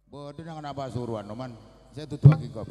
Bodoh jangan apa suruhan, noman. Saya tutup lagi kau.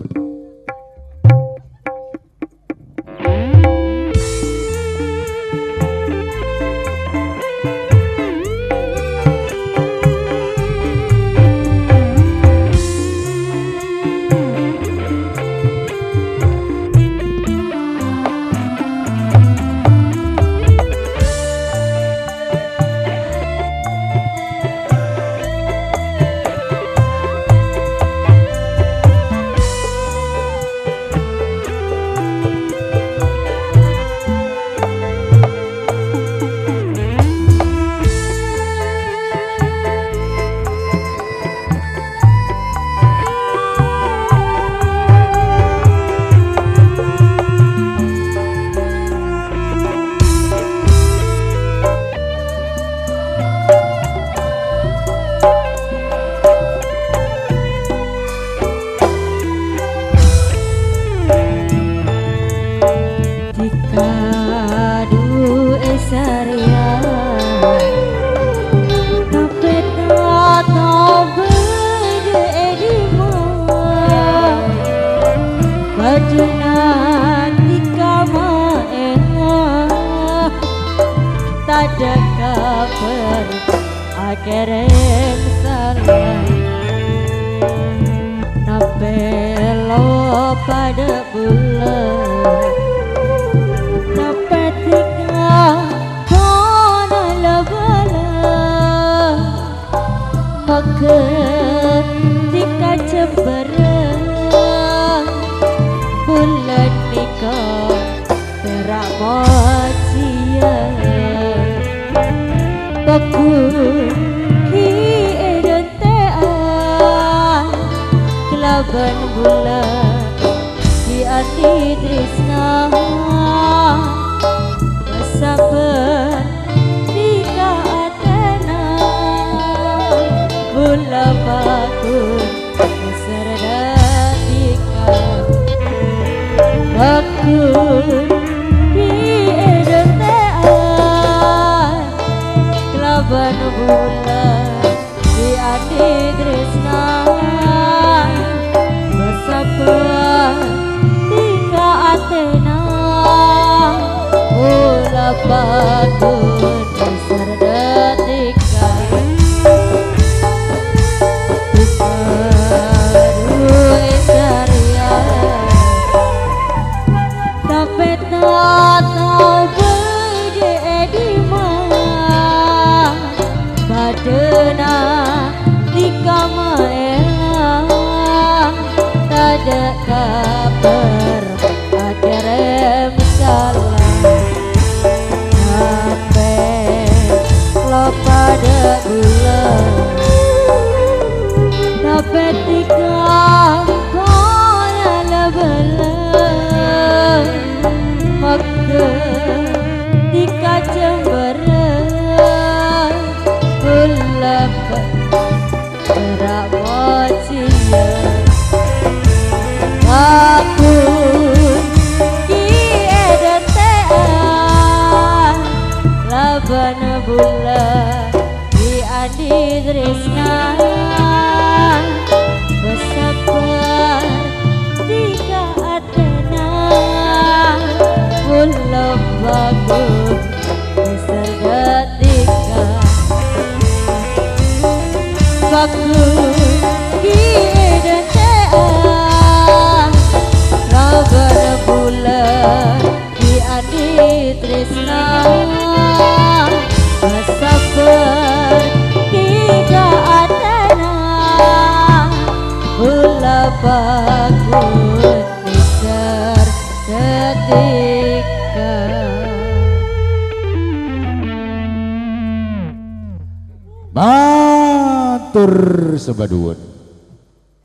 Sebaduun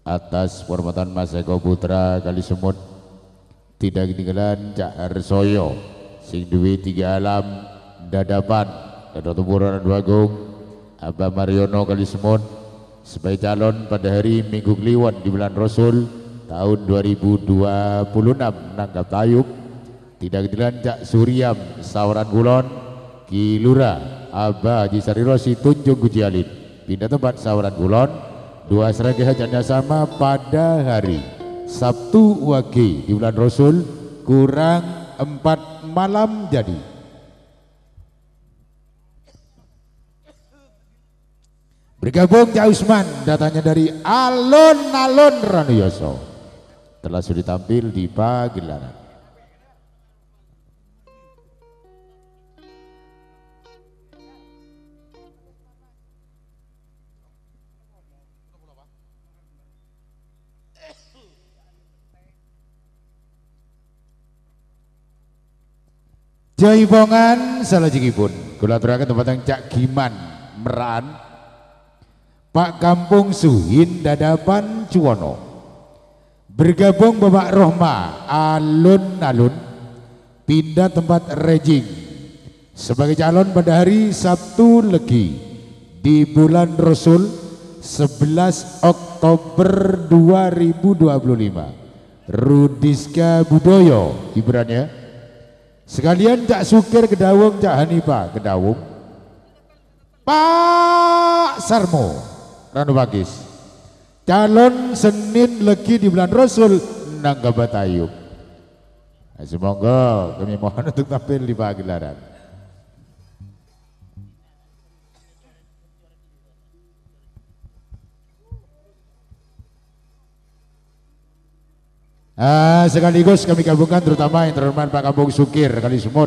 atas hormatan Mas Eko Putra Kali Semut tidak ketinggalan Cak Arsoyo sing duwe tiga alam dadapan dan tumburan Agung Abah Mariono Kali Semut sebagai calon pada hari Minggu Kliwon di bulan Rasul tahun 2026 nanggap tayub. Tidak ketinggalan Cak Suryam Sawaran Kulon Kilura Abah Haji Sari Rosi Tunjung Gujialin pindah tempat Sawaran Kulon dua seragam hajatnya sama pada hari Sabtu Wage di bulan Rasul kurang 4 malam jadi. Bergabung Cak Usman, datanya dari alun-alun Ranuyoso, telah sudah tampil di pagelaran. Jaipongan salajengipun kula aturaken dumateng Cak Giman Meran, Pak Kampung Suhin Dadapan Cuwono. Bergabung Bapak Rohma alun-alun pindah tempat rejing sebagai calon pada hari Sabtu Legi di bulan Rasul 11 Oktober 2025. Rudiska Budoyo hiburannya. Sekalian Cak Sukir Kedawung, Cak Hanifah Kedawung, Pak Sarmo Ranu Bagis, calon Senin Legi di bulan Rasul Nanggabatayub. Nah, semoga kami mohon untuk tampil di pagelaran. Sekaligus kami gabungkan terutama yang terhormat Pak Kampung Sukir Kali Sumut,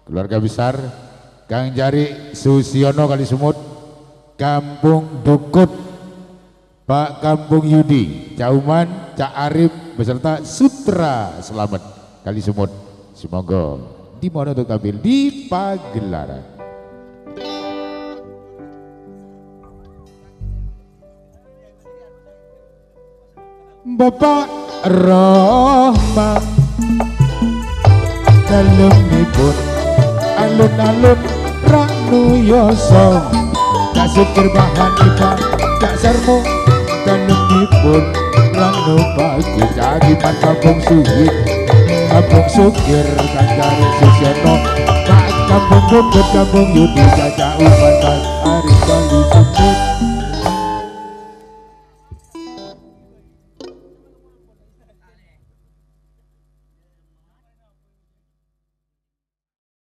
keluarga besar Kang Jari Susiono Kali Sumut, Kampung Dukut Pak Kampung Yudi, Cak Uman, Cak Arif beserta Sutra Selamat Kali Sumut. Semoga dimohon untuk tampil di pagelaran. Bapak Rohma dalemipun alun-alun Ranuyoso, Cak Sukir Hanifah, Cak Sarmo dalemipun Ranu Bagis, Cak Giman Kampung Suhin, Kampung Sukir Kang Jari Susiono, Pak Kampung Dukut Kampung Yudi, Cak Uman